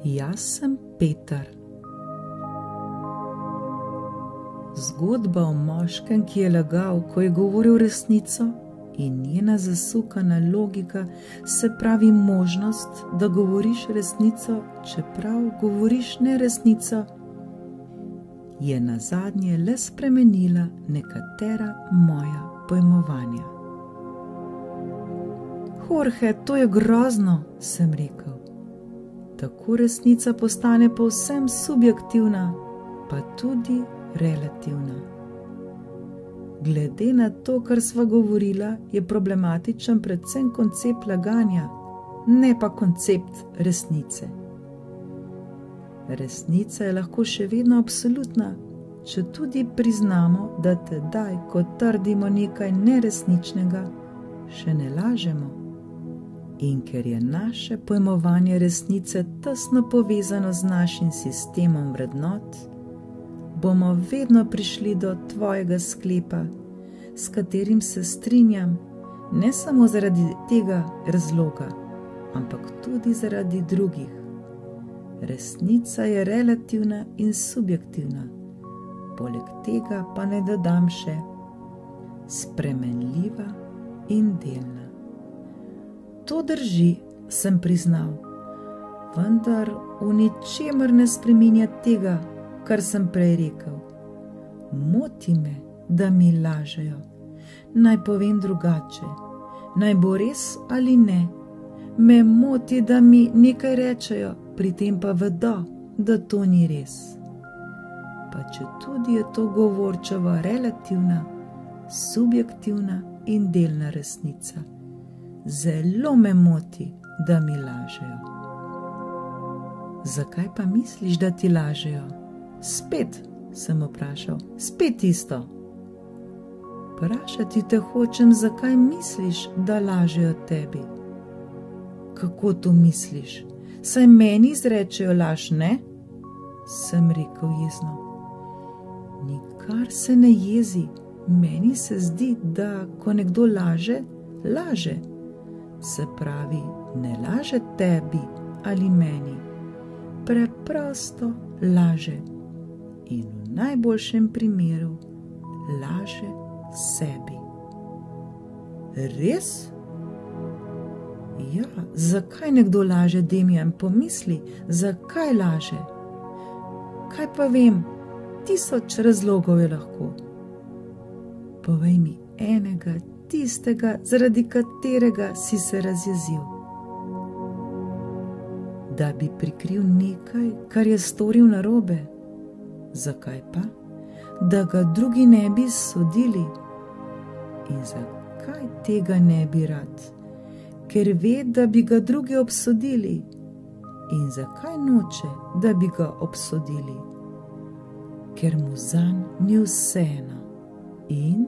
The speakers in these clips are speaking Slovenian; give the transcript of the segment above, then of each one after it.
Jaz sem Peter. Zgodba o moškem, ki je lagal, ko je govoril resnico, in njena zasukana logika, se pravi možnost, da govoriš resnico, čeprav govoriš neresnico, je nazadnje le spremenila nekatera moja pojmovanja. Jorge, to je grozno, sem rekel. Tako resnica postane povsem subjektivna, pa tudi relativna. Glede na to, kar sva govorila, je problematičen predvsem koncept laganja, ne pa koncept resnice. Resnica je lahko še vedno absolutna, če tudi priznamo, da tedaj, ko trdimo nekaj neresničnega, še ne lažemo. In ker je naše pojmovanje resnice tesno povezano z našim sistemom vrednot, bomo vedno prišli do tvojega sklepa, s katerim se strinjam, ne samo zaradi tega razloga, ampak tudi zaradi drugih. Resnica je relativna in subjektivna, poleg tega pa naj dodam še spremenljiva in delna. To drži, sem priznal, vendar v ničemer ne spreminja tega, kar sem prej rekel. Moti me, da mi lažejo. Naj povem drugače, naj bo res ali ne. Me moti, da mi nekaj rečejo, pri tem pa vedo, da to ni res. Pa četudi je to govorčeva relativna, subjektivna in delna resnica. Zelo me moti, da mi lažejo. Zakaj pa misliš, da ti lažejo? Spet, sem vprašal, spet isto. Vprašati te hočem, zakaj misliš, da lažejo tebi. Kako to misliš? Saj meni izrečejo laž, ne? Sem rekel jezno. Nikar se ne jezi, meni se zdi, da ko nekdo laže, laže. Se pravi, ne laže tebi ali meni, preprosto laže. In v najboljšem primeru laže sebi. Res? Ja, zakaj nekdo laže, Demijan, pomisli, zakaj laže? Kaj pa vem, 1000 razlogov je lahko. Povej mi enega, tistega, zaradi katerega si se razjezil. Da bi prikril nekaj, kar je storil narobe. Zakaj pa? Da ga drugi ne bi sodili. In zakaj tega ne bi rad? Ker ve, da bi ga drugi obsodili. In zakaj noče, da bi ga obsodili? Ker mu zanj ni vseeno. In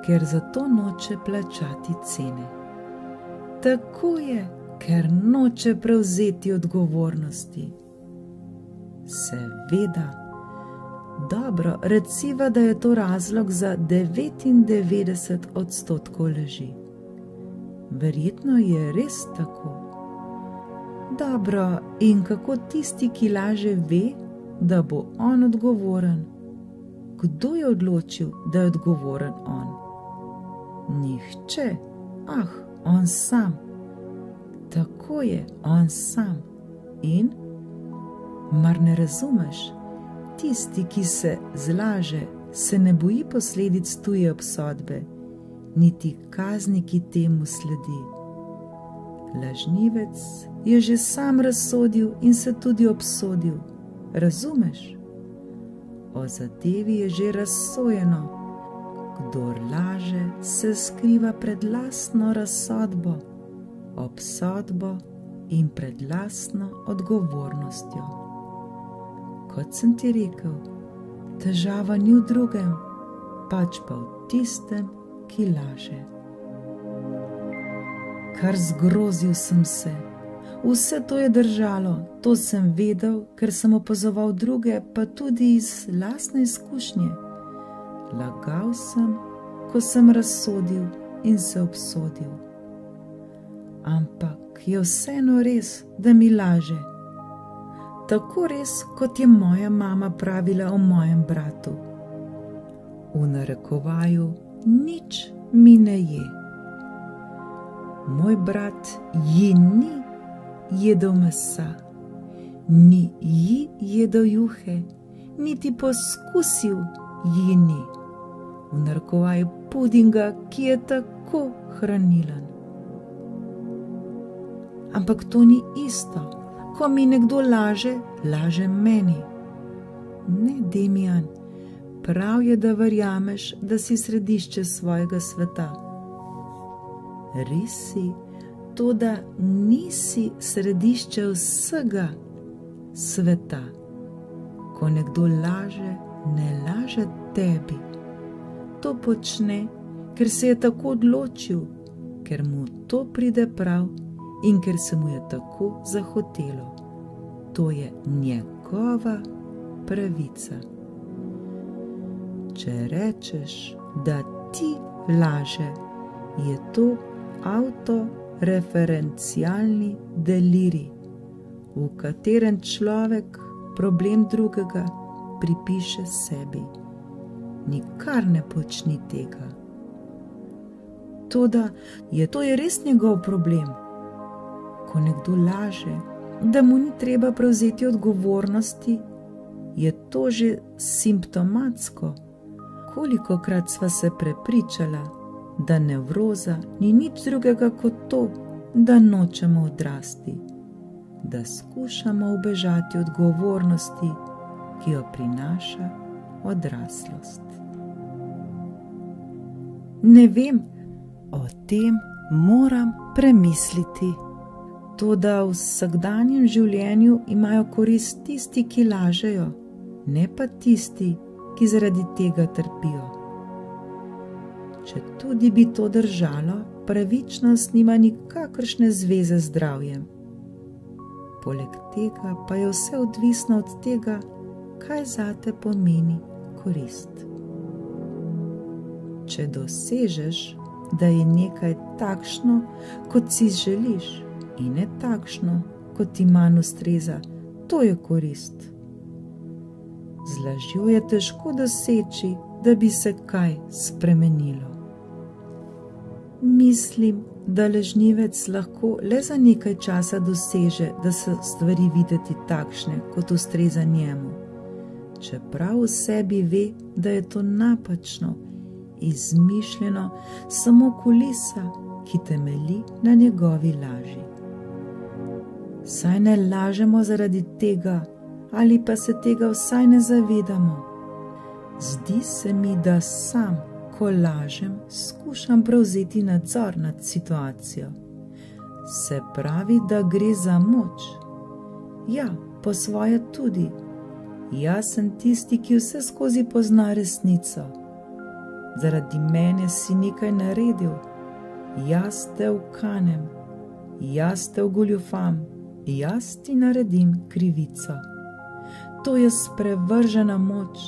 ker zato noče plačati cene. Tako je, ker noče prevzeti odgovornosti. Seveda. Dobro, reciva, da je to razlog za 99% laži. Verjetno je res tako. Dobro, in kako tisti, ki laže, ve, da bo on odgovoren? Kdo je odločil, da je odgovoren on? Nihče. On sam. Tako je, on sam. In? Mar ne razumeš? Tisti, ki se zlaže, se ne boji posledic tuje obsodbe, niti kazni, ki temu sledi. Lažnivec je že sam razsodil in se tudi obsodil. Razumeš? O zadevi je že razsojeno. Kdor laže, se skriva pred lastno razsodbo, obsodbo in pred lastno odgovornostjo. Kot sem ti rekel, težava ni v drugem, pač pa v tistem, ki laže. Kar zgrozil sem se. Vse to je držalo, to sem vedel, ker sem opazoval druge, pa tudi iz lastne izkušnje. Lagal sem, ko sem razsodil in se obsodil. ampak je vseeno res, da mi laže. Tako res, kot je moja mama pravila o mojem bratu. V narekovaju nič mi ne je. Moj brat ji ni jedel mesa, ni ji jedel juhe, niti poskusil ji ni. V narekovaju pudinga, ki je tako hranilen. Ampak to ni isto. Ko mi nekdo laže, laže meni. Ne, Demijan, prav je, da verjameš, da si središče svojega sveta. Res si, toda nisi središče vsega sveta. Ko nekdo laže, ne laže tebi. To počne, ker se je tako odločil, ker mu to pride prav in ker se mu je tako zahotelo. To je njegova pravica. Če rečeš, da ti laže, je to avtoreferencialni delirij, v katerem človek problem drugega pripiše sebi. Nikar ne počni tega. Toda to je res njegov problem. Ko nekdo laže, da mu ni treba prevzeti odgovornosti, je to že simptomatsko. Kolikokrat sva se prepričala, da nevroza ni nič drugega kot to, da nočemo odrasti, da skušamo ubežati odgovornosti, ki jo prinaša odraslost. Ne vem, o tem moram premisliti. Toda v vsakdanjem življenju imajo korist tisti, ki lažejo, ne pa tisti, ki zaradi tega trpijo. Če tudi bi to držalo, pravičnost nima nikakršne zveze z zdravjem. Poleg tega pa je vse odvisno od tega, kaj zate pomeni korist. Če dosežeš, da je nekaj takšno, kot si želiš, in ne takšno, kot ti manj ustreza, to je korist. Z lažjo je težko doseči, da bi se kaj spremenilo. Mislim, da lažnivec lahko le za nekaj časa doseže, da so stvari videti takšne, kot ustreza njemu, čeprav v sebi ve, da je to napačno, izmišljeno, samo kulisa, ki temelji na njegovi laži. Saj ne lažemo zaradi tega, ali pa se tega vsaj ne zavedamo. Zdi se mi, da sam, ko lažem, skušam prevzeti nadzor nad situacijo. Se pravi, da gre za moč. Ja, po svoje tudi. Jaz sem tisti, ki vse skozi pozna resnico. Zaradi mene si nekaj naredil. Jaz te ukanem, jaz te ogoljufam, jaz ti naredim krivico. To je sprevržena moč,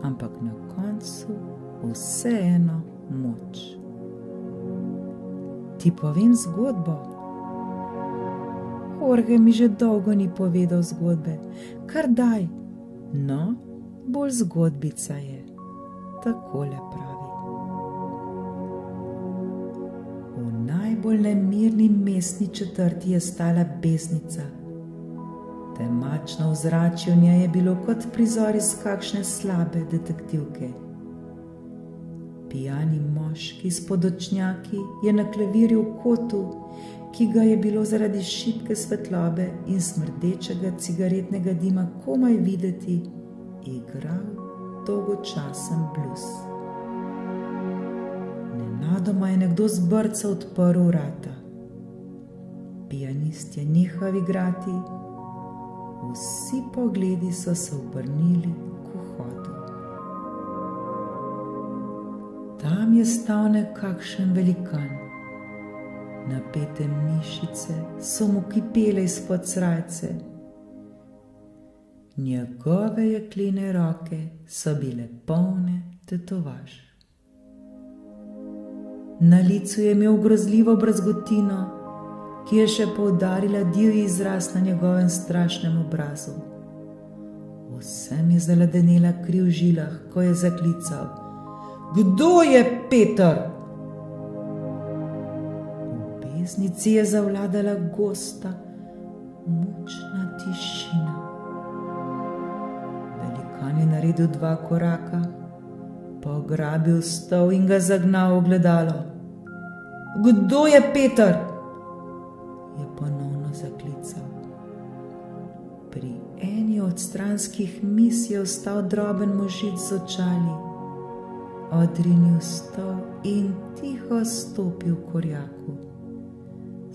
ampak na koncu vseeno moč. Ti povem zgodbo. Jorge mi že dolgo ni povedal zgodbe. Kar daj. No, bolj zgodbica je. Takole pravi. V najbolj nemirni mestni četrti je stala beznica. Temačno ozračje v njej je bilo kot prizor iz kakšne slabe detektivke. Pijani moški s podočnjaki je na klavirju v kotu, ki ga je bilo zaradi šibke svetlobe in smrdečega cigaretnega dima komaj videti, igral dolgočasen blues. Nenadoma je nekdo z brca odprl vrata. Pijanist je nehal igrati, vsi pogledi so se obrnili k vhodu. Tam je stal nekakšen velikan. Napete mišice so mu kipele izpod srajce. Njegove jeklene roke so bile polne tetovaž. Na licu je imel grozljivo brazgotino, ki je še poudarila divji izraz na njegovem strašnem obrazu. Vsem je zaledenela kri v žilah, ko je zaklical: Kdo je Peter? V beznici je zavladala gosta, mučna tišina. Velikan je naredil 2 koraka, pograbil stol in ga zagnal v ogledalo. Kdo je Peter? Je ponovno zaklical. Pri eni od stranskih mis je ostal droben možič z očali, odrinil stol in tiho stopil k orjaku.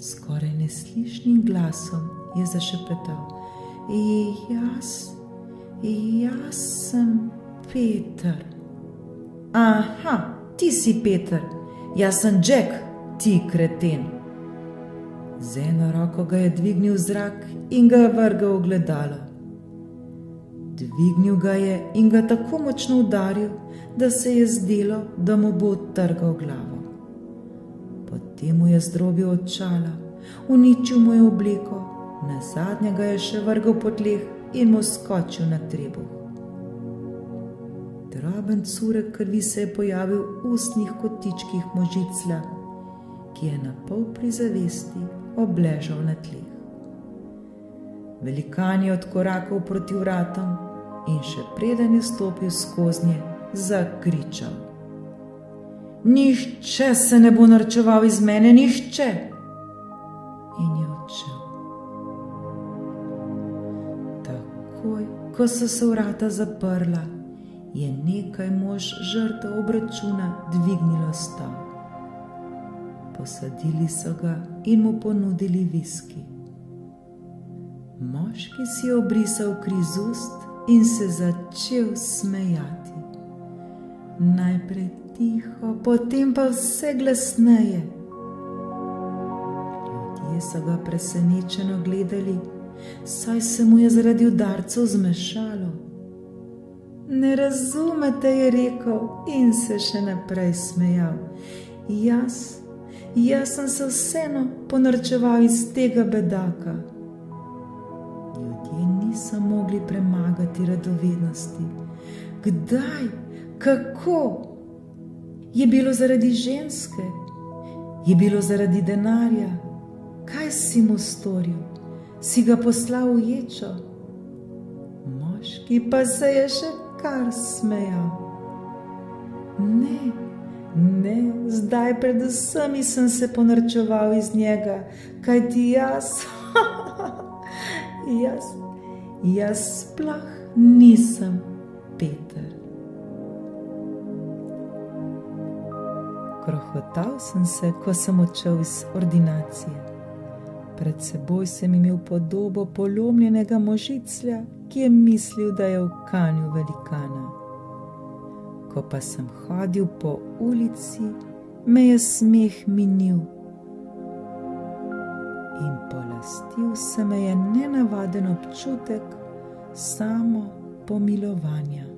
Skoraj neslišnim glasom je zašepetal: Jaz sem Peter. Aha, ti si Peter, jaz sem Jack, ti kreten. Z eno roko ga je dvignil v zrak in ga vrgel v ogledalo. Dvignil ga je in ga tako močno udaril, da se je zdelo, da mu bo odtrgal glavo. Potem mu je zdrobil očala, uničil mu je obleko, nazadnje ga je še vrgel po tleh in mu skočil na trebuh. Droben curek krvi se je pojavil v ustnih kotičkih možiclja, ki je na pol pri zavesti obležal na tleh. Velikan je odkorakal proti vratom in še preden je stopil skoznje, zakričal: Nihče se ne bo norčeval iz mene, nihče! In je odšel. Takoj, ko so se vrata zaprla, je nekaj mož žrtev obračuna dvignilo stol. Posadili so ga in mu ponudili viski. Moški si je obrisal kri z ust in se začel smejati. Najprej tiho, potem pa vse glasneje. Ljudje so ga presenečeno gledali, saj se mu je zaradi udarcev zmešalo. Ne razumete, je rekel in se še naprej smejal. Jaz sem se vseeno ponorčeval iz tega bedaka. Ljudje niso mogli premagati radovednosti. Kdaj? Kako? Je bilo zaradi ženske? Je bilo zaradi denarja? Kaj si mu storil? Si ga poslal v ječo? Moški pa se je še kar smejal. Ne, zdaj pred vsemi sem se ponorčeval iz njega, kajti jaz sploh nisem Peter. Krohotal sem se, ko sem odšel iz ordinacije. Pred seboj sem imel podobo polomljenega možiclja, ki je mislil, da je v kanju velikana. Ko pa sem hodil po ulici, me je smeh minil in polastil se me je nenavaden občutek samo pomilovanja.